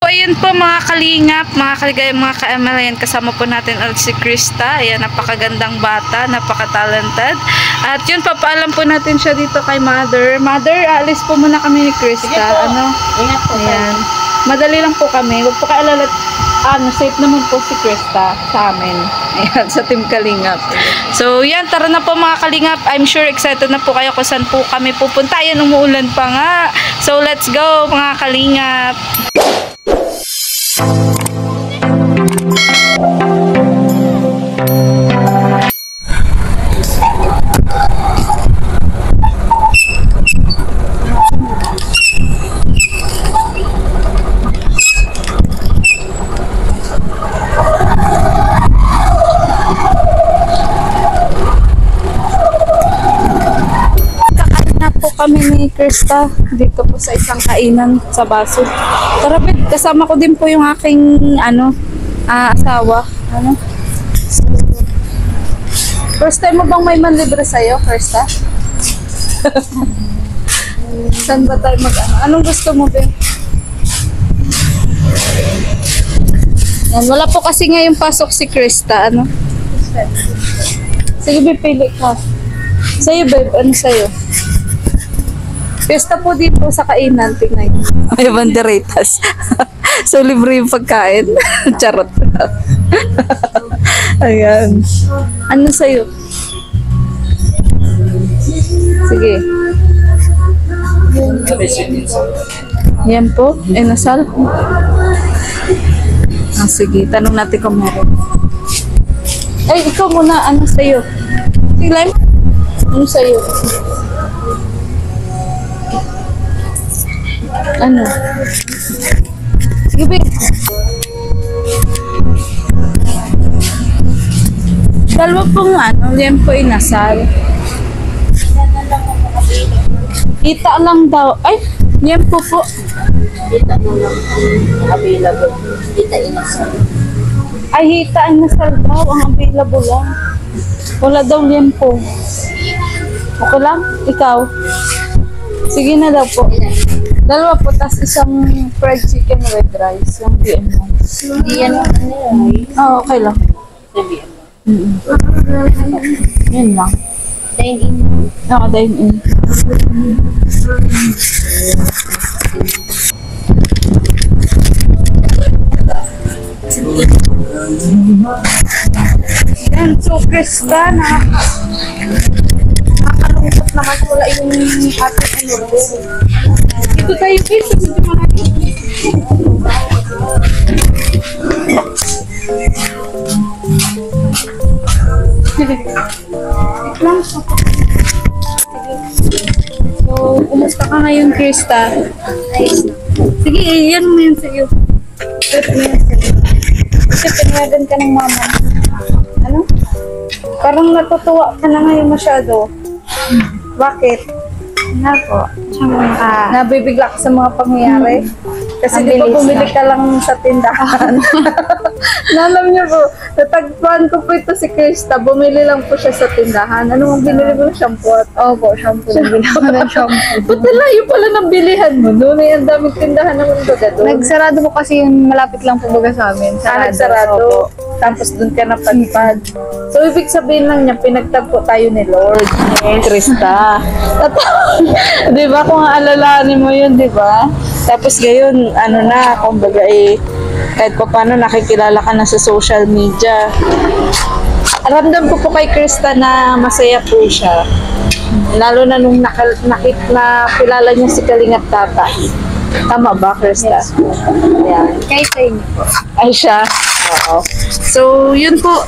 So, ayun po mga kalingap, mga kaligay, mga ka-ML, kasama po natin ulit si Krista. Ayan, napakagandang bata, napaka-talented. At yun, papaalam po natin siya dito kay Mother. Mother, alis po muna kami ni Krista. Ano? Ingat po. Ayan. Madali lang po kami. Huwag po kaalala, safe naman po si Krista sa amin. Ayan, sa Team Kalingap. So, yan, tara na po mga Kalingap. I'm sure excited na po kayo kung saan po kami pupunta. Ayan, umuulan pa nga. So, let's go mga Kalingap. Kami ni Krista dito po sa isang kainan sa Baso. Tara, bet, kasama ko din po yung aking asawa. So, first time mo bang may manlibre sa'yo, Krista? Saan ba tayo anong gusto mo, Ben? Yan, wala po kasi ngayong pasok si Krista, Sige, pipili ka. Sa'yo, babe, ano sa'yo? Pesta po dito sa kainan, tingnan nyo. May banderetas. So, libre yung pagkain. Charot. Ayan. Ano sa'yo? Sige. Yan po. Inasal. Sige. Tanong natin kung meron. Ay, ikaw muna. Ano sa'yo? Sige, Lime. Ano sa'yo? Ano? Sige, babe. Dalawa pong yan po inasal. Kita lang daw. Ay, yan po. Kita mo lang available. Kita inasal. Ay, hita inasal daw. Ang available lang. Wala daw yan po. Okay lang? Ikaw? Sige na daw po. Dalawa po, tas isang fried chicken with rice. Yung BM lang. Hindi yan lang. Oo, okay lang. Yan lang. Dine in. Oo, dine in. Yan, so Krista, nakakalungkot naman wala yung ating order. Dito tayo, please. Dito mga So, kumusta ka ngayon, Krista? Sige, yan mo yan sa'yo. Kasi pinayagan ka ng mama. Ano? Parang natutuwa ka na ngayon masyado. Bakit? Nga po. Nabibigla ka sa mga pangyayari? Kasi di ba bumili ka lang sa tindahan? Nalam niyo po, natagpuan ko po ito si Krista. Bumili lang po siya sa tindahan. Ano mong binili mo ng shampoo? Opo, shampoo. Binili ko ng shampoo. Ba't layo pala ng bilihan mo? Doon ay ang daming tindahan naman baga doon. Nagsarado po kasi yung malapit lang po baga sa amin. Nagsarado. Tapos doon ka napadpad. So, ibig sabihin lang niya, pinagtagpo tayo ni Lord. Yes. Krista. Di ba? Kung alalahanin mo yun, di ba? Tapos ngayon, kumbaga kahit pa paano nakikilala ka na sa social media. Ramdam ko po kay Krista na masaya po siya. Lalo na nung nakilala niya si Kalingap Tata. Tama ba, Krista? Yes. Ayan. Kahit sa inyo po. Ay siya. Oo. So, yun po.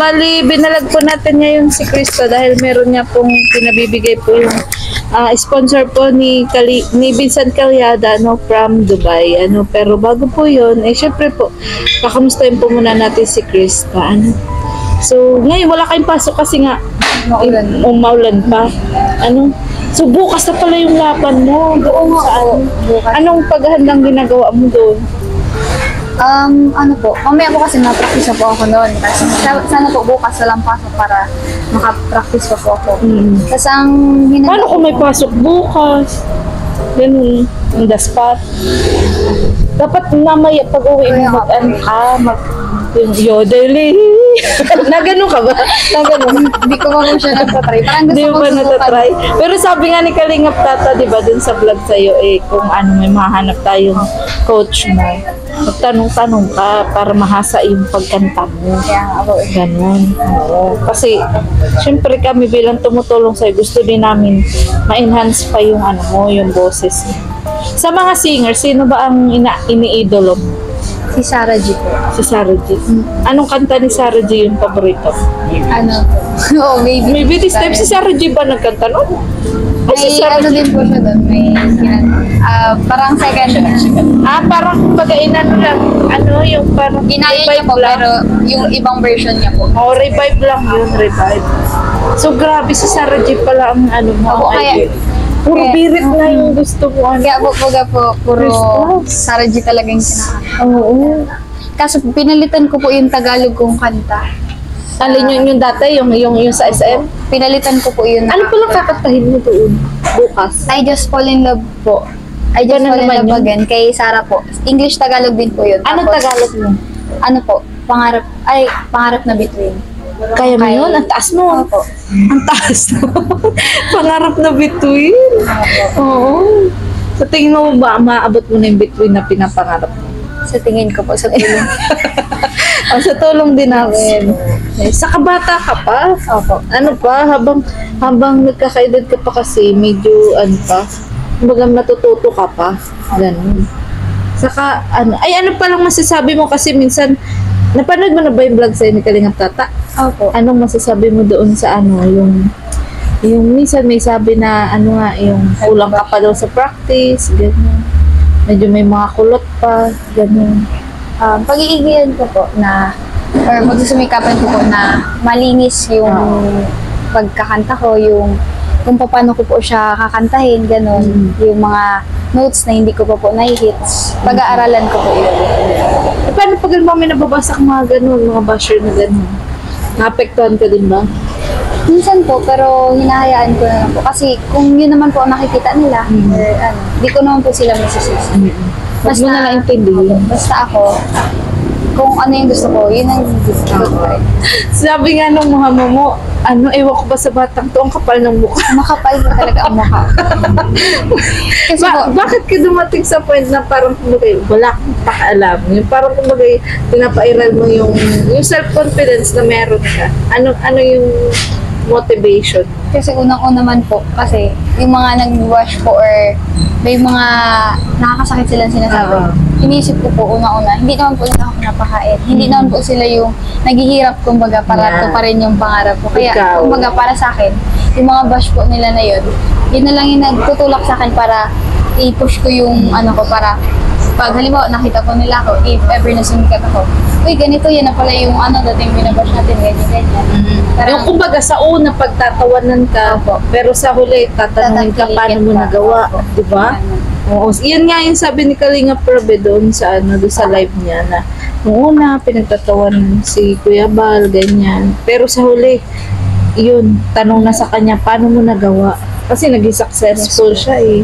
Bali, binalag po natin ngayon si Krista dahil meron niya pong pinabibigay po yung sponsor po ni Vincent Calyada from Dubai. Pero bago po yun, syempre po, kakamustahin po muna natin si Krista. So, ngayon wala kayong pasok kasi nga maulan pa. So, bukas na pala yung laban mo. Doon saan? Anong paghahandang ginagawa mo doon? Ano po, mamaya po kasi na-practice po ako noon. Kasi sana po bukas na lang pasok para makapractice pa po ako. Kasi ang Paano kung may pasok bukas? Ganun, on the spot. Dapat mamaya pag-uwi mo yung yodeling. Na ganun ka ba? Na ganun. Hindi ko pa po siya natatry. Parang gusto Hindi ko mo ba subukan. natatry? Pero sabi nga ni Kalingap Tata, di ba, dun sa vlog sa'yo, kung ano, may mahanap tayong coach mo. Magtanong-tanong ka para mahasa yung pagkanta mo. Kaya nga po. Ganon. Oo. Kasi, syempre kami bilang tumutulong sa'yo, gusto din namin ma-enhance pa yung ano mo, yung boses mo. Sa mga singer, sino ba ang iniidolo mo? Si Sarah G po. Si Sarah G. Anong kanta ni Sarah G yung paborito? Ano po? Oo, maybe. Maybe this time si Sarah G ba nagkanta nun? Ay, si May Sarah ano G. din po siya doon. May parang second. Parang kumbaga inano lang, ano yung parang Ginaya niya revive po, lang. pero yung ibang version niya po. Oh, revive lang yun, revive. So grabe si Sarah G pala ang ano mo. Oo, kaya- Puro kaya- birit na yung gusto mo. Ano. Kaya po, puro Christmas. Sarah G talagang kinakanta. Oo. Kaso pinalitan ko po yung Tagalog kong kanta. Alin yung dati, yung sa SM? Pinalitan ko po yun. Ano palang kakantahin mo doon? Bukas. I Just Fall in Love po. I Just Ganun Fall in naman Love yun? again kay Sarah po. English Tagalog din po yun. Anong Tapos, Tagalog mo? Ano po? Pangarap na between. Kaya mo Kay- yun? Ang taas mo. Opo. Ang taas mo. Pangarap na between. Oo. Sa tingin mo ba, maabot mo na yung between na pinapangarap mo? Sa tingin ko po, sa tulong. O sa tulong din namin. Sa kabata ka pa. Opo. Ano pa, habang nagkakaedad ka pa kasi, medyo ano pa, kumbaga matututo ka pa. Ganun. Saka, ano pa lang masasabi mo kasi minsan, napanood mo na ba yung vlog sa'yo ni Kalingap Tata? Opo. Anong masasabi mo doon sa ano, yung minsan may sabi na ano nga, yung kulang ka pa daw sa practice, ganyan. Medyo may mga kulot pa, ganyan. Pag-iigihan ko po na, or magsusumikapan ko po na malinis yung pagkakanta ko, yung kung paano ko po siya kakantahin, ganun. Yung mga notes na hindi ko pa po nai-hits. Pag-aaralan ko po yun. Paano pag may nababasa kang mga ganun, mga basher na ganun? Naapektuhan ka din ba? Minsan po, pero hinahayaan ko na lang po. Kasi kung yun naman po ang nakikita nila, or ano, di ko naman po sila masisisi. Huwag mo na lang intindihin. Basta ako, kung ano yung gusto ko, yun ang gusto ko. Sabi nga nung mama mo, ewan ko ba sa batang to, ang kapal ng mukha. Makapal po talaga ang mukha. Kasi po, Bakit ka dumating sa point na parang kumbaga, wala kang pakialam? Yung parang kumbaga, pinapairal mo yung self-confidence na meron ka. Ano yung motivation? kasi unang-una naman po, kasi yung mga nag-wash po or may mga nakakasakit silang sinasabi. Iniisip ko po unang-una, hindi naman po nila ako napakain. Hindi naman po sila yung naghihirap kumbaga para to pa rin yung pangarap ko. Kaya Ikaw. kumbaga para sa akin, yung mga bash po nila na yun na lang yung nagtutulak sa akin para i-push ko yung ano ko para pag halimbawa nakita po nila ako, if ever na sumikat ako, uy ganito yan na pala yung ano dating binabash natin, ganyan. Yung kumbaga sa una pagtatawanan ka, Opo. pero sa huli tatanungin ka paano mo Tatangkilikin pa. nagawa, Opo. di ba? Oo, yun nga yung sabi ni Kalinga Prabbe doon sa doon sa live niya na nung una pinagtatawanan si Kuya Bal, ganyan. Pero sa huli, yun, tanong na sa kanya paano mo nagawa. Kasi naging successful siya eh.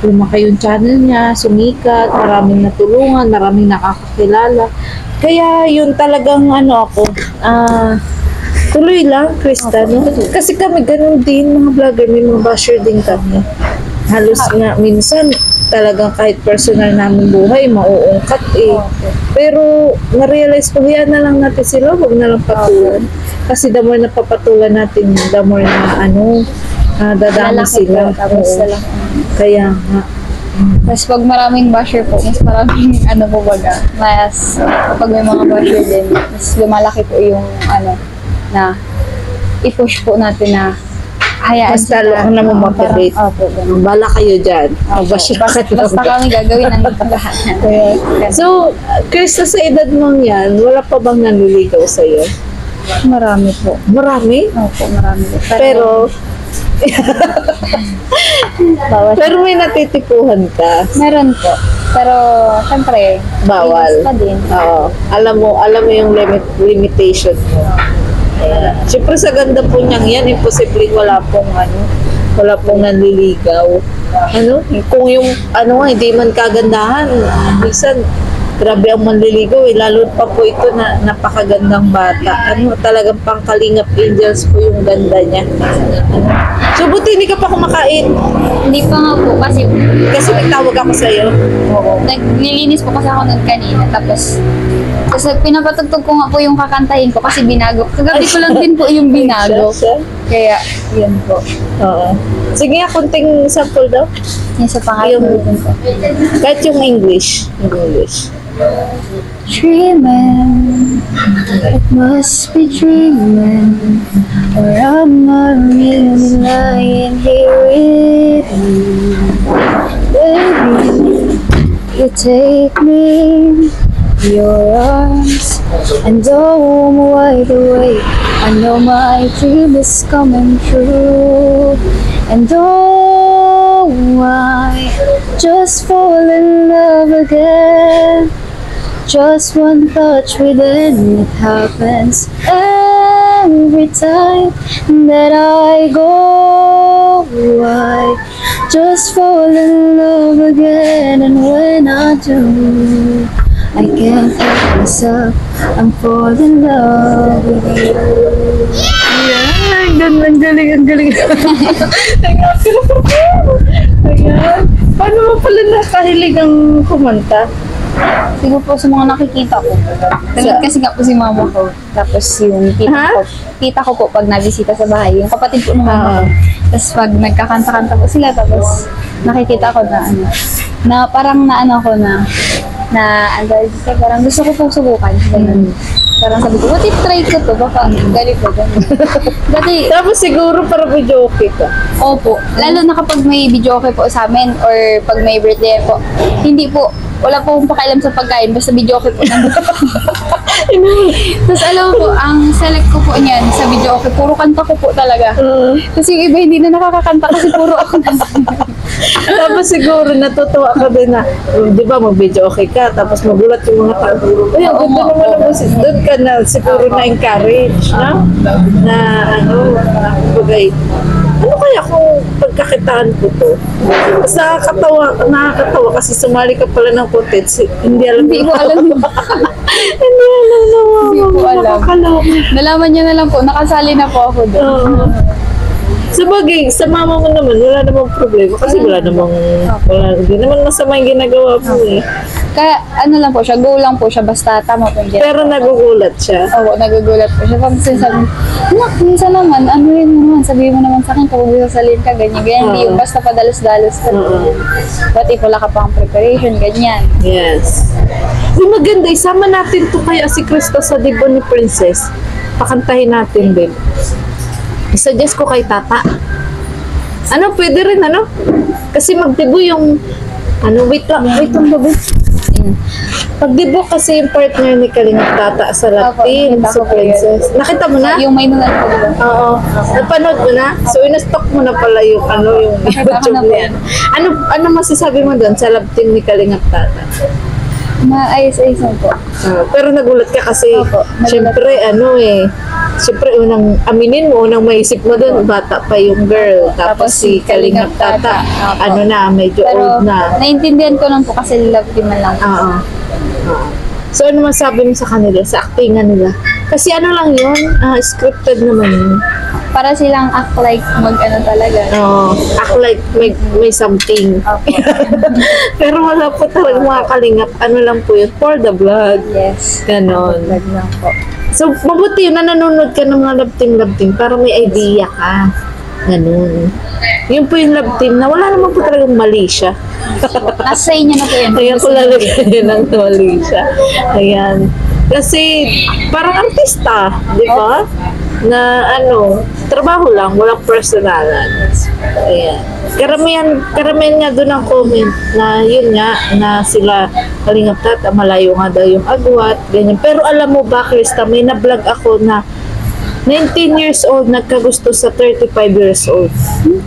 Lumaki yung channel niya, sumikat, maraming natulungan, maraming nakakakilala. Kaya yun talagang ako, tuloy lang, Krista, no? Kasi kami ganun din, mga vlogger, may mga basher din kami. Halos nga, minsan, talagang kahit personal namin buhay, mauungkat eh. Pero, na-realize ko, yan na lang natin sila, huwag na lang patulan. Kasi the more na papatulan natin, the more na dadami Lalaki sila. po, tapos Oo. sila. Kaya nga. Mas pag maraming basher po, mas maraming ano po baga, mas kapag may mga basher din, mas lumalaki po yung ano, na i-push po natin na hayaan Mas lalo kang namomotivate. Parang, opo, ganun. Bala kayo dyan. Opo. Basher Basta, ka basta lang. kami gagawin ang lahat. So, Krista, sa edad mong yan, wala pa bang nanliligaw sa'yo? Marami po. Marami? Opo, marami po. Pero, bawal. pero may natitipuhan ka. Meron po. Pero, syempre, Bawal. iwas pa din. Oo. Alam mo yung limitation mo. Ayan. Siyempre sa ganda po niyang yan, imposibleng wala pong Wala pong nanliligaw. Ano? Kung yung ano nga, hindi man kagandahan, minsan grabe ang manliligaw eh. Lalo pa po ito na napakagandang bata. Ano, talagang pangkalingap angels po yung ganda niya. So, buti hindi ka pa kumakain. Hindi pa nga po kasi Kasi nagtawag ako sa'yo. nililinis po kasi ako nun kanina. Tapos pinapatugtog ko nga po yung kakantahin ko kasi binago. Kagabi ko lang din po yung binago. Kaya, yun po. Oo. Sige nga, kunting sample daw. Yan sa pangalan ko. Kahit yung English. Yung English. Dreaming, it must be dreaming, or am I really lying here with you? Baby, you take me in your arms, and oh, I'm wide awake. I know my dream is coming true, and oh, I just fall in love again. Just one touch within it happens every time that I go. I just fall in love again, and when I do, I can't help myself. I'm falling in love with you. Ayan, ang galing, ang galing. Ayan, ayan. Paano mo pala nakahilig ang kumanta? Siguro po sa mga nakikita ko. Talit kasi nga po si mama ko. Tapos yung tita ko po pag nabisita sa bahay. Yung kapatid po ng mama ko. Tapos pag nagkakanta-kanta po sila, tapos nakikita ko na ano, na parang naano ko na parang gusto ko pong subukan. Ganun. Parang sabi ko, what if try ko to? Baka ganito, ganun. Dati, Tapos siguro para video okay ka. opo. Lalo na kapag may video okay po sa amin or pag may birthday po, hindi po, wala po akong pakialam sa pagkain, basta video okay po. Tapos alam mo po, ang select ko po niyan sa video okay, puro kanta ko po talaga. Tapos yung iba hindi na nakakakanta kasi puro ako na. Tapos siguro natutuwa ka din na, di ba, mag-video okay ka, tapos magulat yung mga tao. Ay, ang ganda naman ang musik. Doon ka na siguro na-encourage, na? Na, ano, bagay. Ano kaya kung pagkakitaan ko to? Tapos nakakatawa kasi sumali ka pala ng footage. Hindi alam Hindi ko alam. Hindi alam na Hindi ko alam. Makakaloka. Nalaman niya na lang po, nakasali na po ako doon. Oo. Sabagay, sa mama mo naman, wala namang problema. Kasi hindi naman masama yung ginagawa mo eh. Kaya ano lang po siya, go lang po siya, basta tama po yung ginagawa. Pero nagugulat siya. Oo, nagugulat po siya. Pag sinasabi, anak, minsan naman, ano yun naman, sabihin mo naman sa akin, kapag sasalin ka, ganyan. Hindi yung basta padalos-dalos ka. Ba't wala ka pang preparation, ganyan. Yes. Yung maganda, isama natin to kaya si Krista sa Dibo ni Princess. Pakantahin natin din. I-suggest ko kay Tata. Ano, pwede rin, ano? Kasi magdibo yung, wait lang gabi. Pagdibo kasi yung partner ni Kalingap Tata sa Latin, nakita si ko po Princess. Nakita mo na? Yung may nunal po diba? Oo. Napanood mo na? So, in-stock mo na pala yung, yung Nakita ko na YouTube po. niya. Ano masasabi mo doon sa love team ni Kalingap Tata? Maayos-ayos na po. Pero nagulat ka kasi, Opo, nagulat. syempre unang aminin mo, unang maisip mo doon, bata pa yung girl. Tapos si Kalingap Tata, Opo. medyo Pero, old na. naintindihan ko lang po kasi love team man lang. Oo. So, ano masabi mo sa kanila, sa actingan nila? Kasi ano lang yun, scripted naman yun. Para silang act like mag-ano talaga. Act like may something. Okay. Pero wala po talaga mga Kalingap, ano lang po yun, for the vlog. Yes. Ganon. Vlog lang po. So, mabuti yun na nanonood ka ng mga love team para may idea ka. Ganun. Yun po yung love team na wala naman po talagang mali siya. Nasa inyo na po yun. Ayan ko lalagyan ng mali siya. Ayan. Kasi parang artista, di ba? Na trabaho lang, walang personalan. Ayan. Karamihan nga doon ang comment na yun nga, na sila Kalingap Tata, malayo nga daw yung agwat, ganyan. Pero alam mo ba, Krista, may na-vlog ako na 19 years old, nagkagusto sa 35 years old.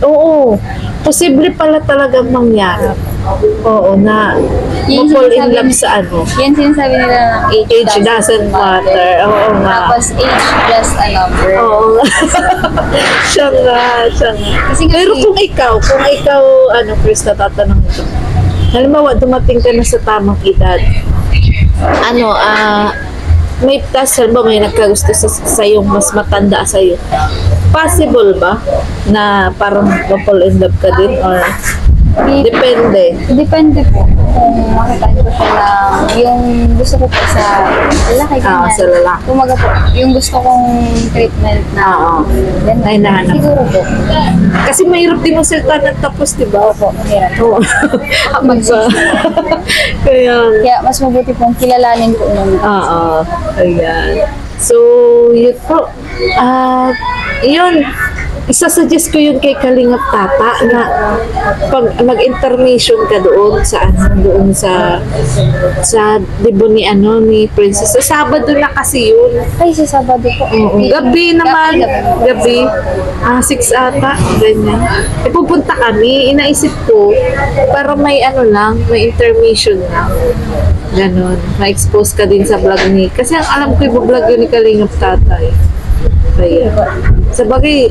Oo. Posible pala talagang mangyari. Oo, na Yung ma-fall in sinasabi love ni- sa ano. Yan sinasabi nila ng Age doesn't matter. Oo nga. Tapos age just a number. Oo nga. Siya nga, siya nga. Pero kung ikaw, ano, Chris, natatanong ito. Halimbawa, dumating ka na sa tamang edad. Ano, may halimbawa, may nagkagusto sa yung mas matanda sa'yo. Possible ba na parang ma-fall in love ka din? Or depende? Depende po kung makita ko siya na yung gusto ko po sa lalaki. ganyan. Sa lalaki. Kumaga po, yung gusto kong treatment na Oo. ganun. Ay, nahanap. Siguro po. Kasi mahirap din mo salita ng tapos, di ba? Opo, mahirap. Oo. Diba? Kaya, Kaya mas mabuti pong kilalanin po naman. oo. Ayan. So, yun po. Yun. Isasuggest ko yun kay Kalingap Tata na pag mag-intermission ka doon sa dibon ni Princess. Sa Sabado na kasi yun. Ay, sa Sabado po. Gabi naman. Gabi. 6 ata. Ganyan. Pupunta kami. Inaisip ko para may may intermission lang. Ganon. Ma-expose ka din sa vlog ni. Kasi ang alam ko yung vlog yun ni Kalingap Tata eh. Kaya. Sabagay,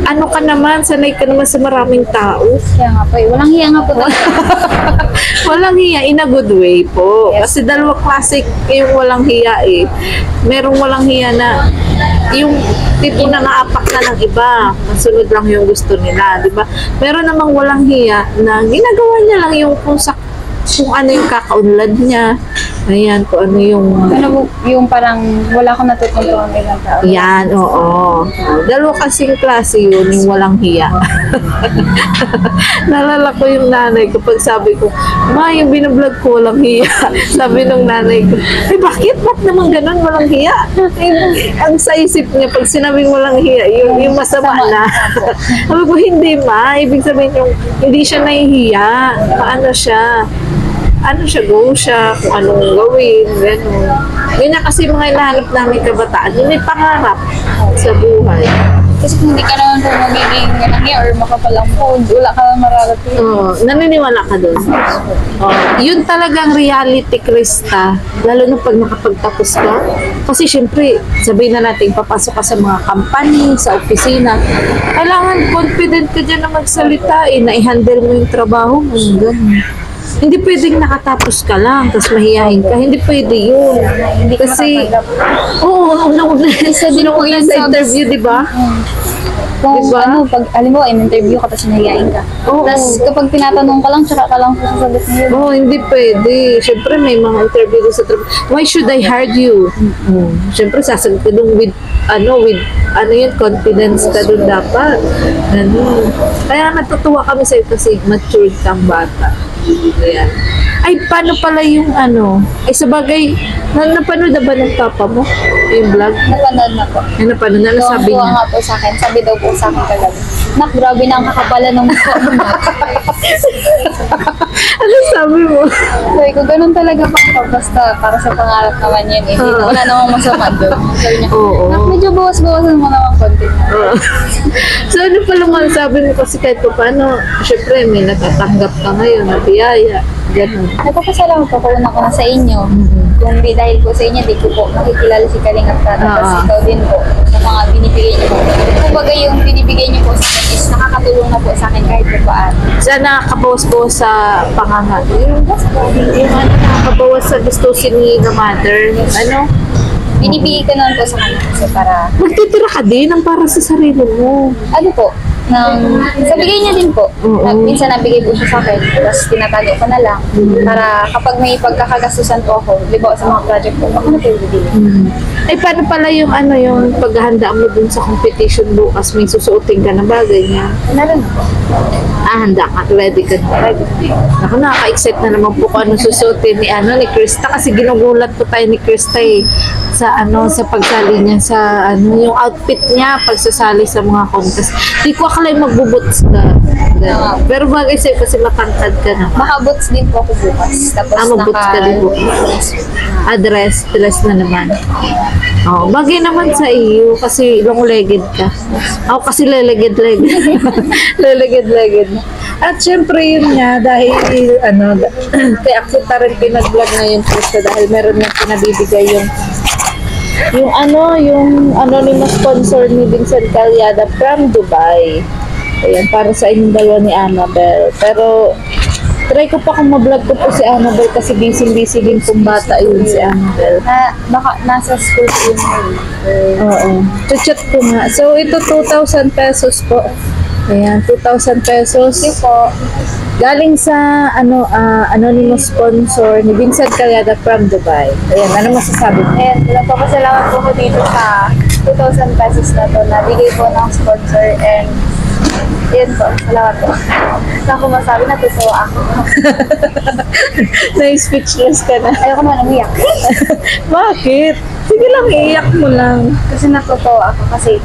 ano ka naman, sanay ka naman sa maraming tao. Kaya nga po, walang hiya nga po. Walang hiya, in a good way po. Kasi dalawa classic yung walang hiya eh. Merong walang hiya na yung tipo na naapak na ng iba, masunod lang yung gusto nila, di ba? Meron namang walang hiya na ginagawa niya lang yung kung ano yung kakaunlad niya. Ayan, kung ano yung parang wala akong natutuntuhan bilang tao. yan, oo. Dalawa kasing klase yun, yung walang hiya. Nalala ko yung nanay ko pag sabi ko, ma, yung binablog ko walang hiya. Sabi nung nanay ko, ay bakit? Ba't naman ganun walang hiya? Ang sa isip niya, pag sinabing walang hiya, yung masama na. Sabi ko, hindi ma. Ibig sabihin yung, hindi siya nahihiya. Paano siya? Go siya, kung anong gawin, gano'n. Yun na kasi mga hinahanap namin kabataan, yung may pangarap sa buhay. Kasi kung hindi ka naman po magiging or makapalang po, wala ka lang mararating. Oo, naniniwala ka doon. Yun talagang reality, Krista. Lalo na pag nakapagtapos ka. Kasi syempre, sabihin na natin, papasok ka sa mga company, sa opisina. Kailangan confident ka dyan na magsalita, na-handle mo yung trabaho mo, gano'n. Hindi pwedeng nakatapos ka lang, tapos mahihain ka. Hindi pwede yun. Hindi ka Kasi, makatanggap. oo, una-una din po yun sa sa- interview, di ba? Kung Diba? pag halimbawa, in-interview ka tapos nahiyain ka. Oo. Tapos kapag tinatanong ka lang, tsaka ka lang sasagot niyo. Oo, hindi pwede. Siyempre, may mga interview doon sa trabaho. Why should I hire you? Siyempre, sasagot ka doon with confidence ka doon dapat. Kaya natutuwa kami sa'yo kasi matured kang bata. Ayan. Ay, paano pala yung ay sabagay, napanood na ba ng papa mo? Yung vlog? Napanood na po. Ay, napanood na, nasabi Tuwang-tuwa niya. nga po sa akin. Sabi daw po sa akin kagabi. Nak, grabe na ang kakapala ng mukha mo. Ano sabi mo? Sabi ko, ganun talaga pa. Basta para sa pangarap naman yun. Eh. Wala namang masama doon. Sabi niya, Oo. Nak, medyo bawas-bawasan mo naman konti. So, ano pala mga sabi mo kasi kahit pa paano, syempre may natatanggap ka ngayon na biyaya. Ganun. Nagpapasalamat po kung una ko na sa inyo. Kung di dahil po sa inyo, di ko po makikilala si Kalingap Tata. Tapos ikaw din po sa mga binibigay niyo po. Kumbaga yung binibigay niyo po sa akin is nakakatulong na po sa akin kahit po paano. Sana nakakabawas-bawas sa pangangat. Yung nakakabawas sa gustusin ni the mother. Binibigay ko naman po sa kanya kasi para, Magtitira ka din ang para sa sarili mo. ano po, sa bigay niya din po. Oo. Minsan nabigay po siya sa akin, tapos tinatago ko na lang. Para kapag may pagkakagastusan po ako, di ba sa mga project ko, ako na po yung bibili. Ay, paano pala yung yung paghahanda mo dun sa competition bukas? May susuotin ka na bagay niya. Meron na po. Handa ka. Ready ka na. Ako, nakaka-excite na naman po kung anong susuotin ni Krista kasi ginugulat po tayo ni Krista sa pagsali niya sa yung outfit niya pagsasali sa mga contest. Di ko akala yung magbubuts ka. Pero bagay sa'yo kasi matangkad ka na. Makabots din po ako bukas. Tapos Mabuts ka din bukas. Dress na naman. Bagay naman sa iyo kasi long-legged ka. Ako kasi leleged. Leleged. At syempre yun nga, dahil kaya kita rin pinag-vlog ngayon Krista dahil meron nga pinabibigay yung anonymous sponsor ni Vincent Calyada from Dubai. Ayan, para sa inyong dalawa ni Annabel. Pero, try ko pa kung ma-vlog ko po si Annabel kasi busy din pong bata yun si Annabel. Baka nasa school po yun. Oo. Chat ko nga. So, ito 2,000 pesos po. Ayan, 2,000 pesos. Thank you po. Galing sa anonymous sponsor ni Vincent Calyada from Dubai. Ayan, ano masasabi mo? And nagpapasalamat po ko dito sa 2,000 pesos na to na bigay po ng sponsor and yun po, salamat po. Saan ko masabi, natutuwa ako. Na-speechless ka na. Ayoko man umiyak. Bakit? Sige lang, iiyak mo lang. Kasi natutuwa ako kasi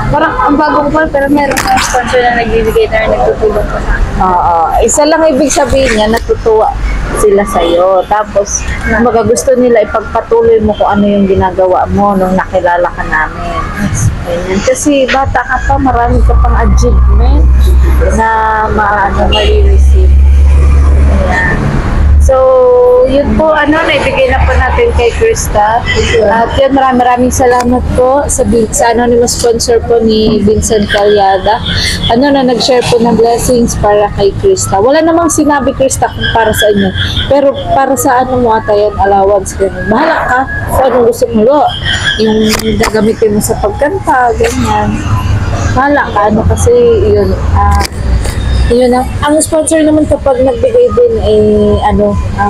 parang ang bago ko pa pero meron na sponsor na nagbibigay na nagtutulong po sa akin. Oo. Isa lang ibig sabihin niya, natutuwa sila sa'yo. Tapos, kumbaga gusto nila ipagpatuloy mo kung ano yung ginagawa mo nung nakilala ka namin. Ganyan. Kasi bata ka pa, marami ka pang achievement na ma-receive. Ayan. So, yun po, naibigay na po natin kay Krista. At yun, maraming salamat po sa anonymous sponsor po ni Vincent Calyada. Na nag-share po ng blessings para kay Krista. Wala namang sinabi Krista kung para sa inyo. Pero para sa mo ata yan, allowance, ganyan. Bahala ka kung anong gusto mo. Yung gagamitin mo sa pagkanta, ganyan. Bahala ka, kasi yun, yun na. Ang sponsor naman kapag nagbigay din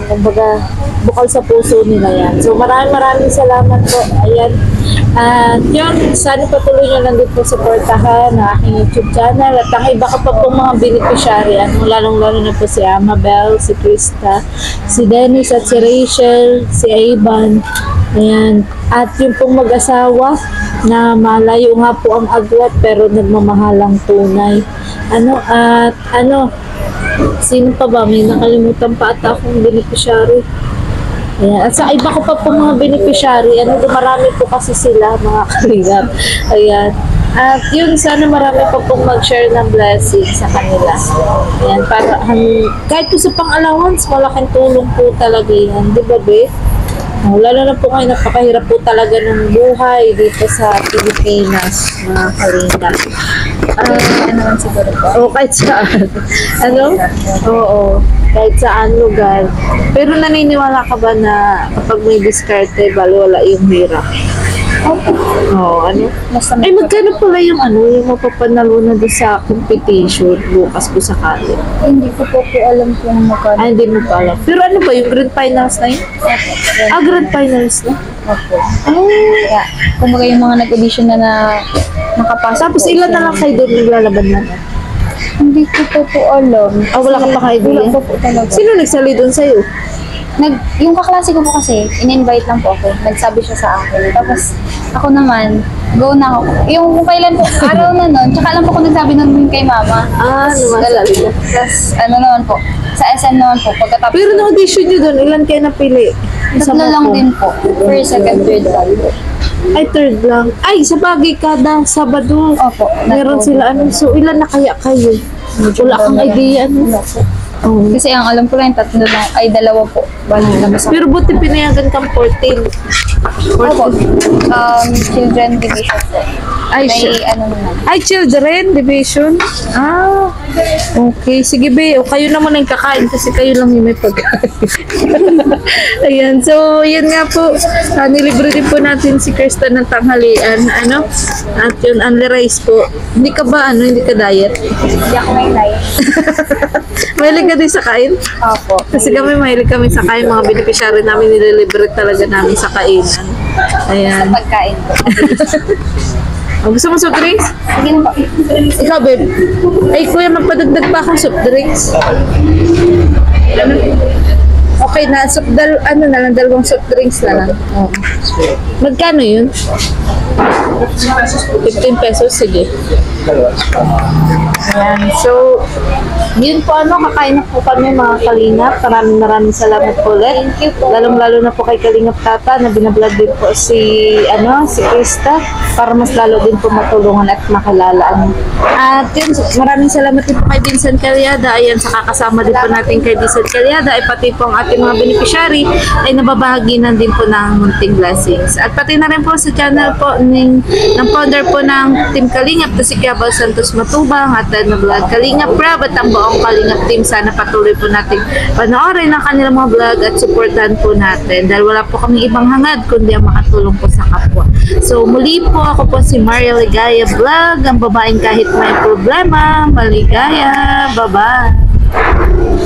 kumbaga bukal sa puso nila yan. So maraming salamat po. Ayan. At yun, sana patuloy nyo lang din po supportahan ang aking YouTube channel. At ang iba ka pa pong mga beneficiary, lalong-lalo na po si Amabel, si Krista, si Dennis at si Rachel, si Ivan. Ayan. At yung pong mag-asawa na malayo nga po ang agwat pero nagmamahalang tunay. Sino pa ba? May nakalimutan pa ata akong beneficiary. Ayan. At sa iba ko pa po mga beneficiary, marami po kasi sila, mga kalingap. Ayan. At yun, sana marami pa pong mag-share ng blessing sa kanila. Ayan, para kahit po sa pang-allowance, malaking tulong po talaga yan. Di ba, Beth? Lalo na po ngayon, napakahirap po talaga ng buhay dito sa Pilipinas, mga kalinga. Naman siguro po. Kahit saan. Oo, kahit saan lugar. Pero naniniwala ka ba na kapag may diskarte, wala yung hirap? Oo, magkano pala yung mapapanalo na doon sa competition bukas po sa Cali? Hindi ko po alam kung magkano. Hindi mo pa alam. Pero ba yung grand finals na yun? Grand finals na? Opo. Kaya, kumbaga yung mga nag-audition na nakapasok. Tapos ilan na lang kayo doon naglalaban na? Hindi ko po alam. Wala ka pa kayo Wala po talaga. Sino nagsali doon sa'yo? Yung kaklase ko po kasi, in-invite lang po ako. Nagsabi siya sa akin. Tapos, ako naman, go na ako. Yung kung kailan po, araw na nun, tsaka lang po ako nagsabi nun kay mama. Naman. Tapos, naman po, sa SM naman po, pagkatapos. Pero na-audition nyo doon, ilan kayo napili? Tatlo lang din po. First, second, third lang po. Ay, third lang. Ay, sa bagay kada Sabado. Opo. Meron sila so ilan na kaya kayo? Wala kang idea, Kasi ang alam ko lang, tatlo lang, ay dalawa po. Pero buti pinayagan kang 14. Opo. Children division po. Ay, naman. Ay, children division? Okay. Sige, be. Kayo naman ang kakain kasi kayo lang yung may pagkain. Ayan. So, yun nga po. Nilibre din po natin si Krista ng tanghalian. At yun, only rice po. Hindi ka ba, hindi ka diet? Hindi ako may life. Mahilig ka din sa kain? Opo. Kasi mahilig kami sa kain. Mga beneficiary namin, nililibre talaga namin sa kainan. Ayan. Pagkain po. Gusto mo soft drinks? Sige na po. Ikaw, babe. Ay, kuya, magpadagdag pa akong soft drinks. Okay na, dalawang soft drinks na lang. Magkano yun? 15 pesos, sige. Ayan. So, yun po kakain na po kami mga Kalingap. Maraming salamat po ulit. Thank you po. Lalong-lalo na po kay Kalingap Tata na binablog din po si Krista para mas lalo din po matulungan at makilalaan. At yun, maraming salamat din po kay Vincent Calyada. Ayan, sa kakasama din po natin kay Vincent Calyada ay pati po ang ating mga beneficiary ay nababahaginan din po ng munting blessings. At pati na rin po sa channel po ng founder po ng Team Kalingap na si Kiabal Santos Matubang at vlog Kalingap Prab at ang buong Kalingap team. Sana patuloy po natin panoorin ang kanilang mga vlog at supportan po natin dahil wala po kami ibang hangad kundi ang makatulong po sa kapwa. So muli po, ako po si Maria Ligaya Vlog, ang babaeng kahit may problema, maligaya. Bye-bye!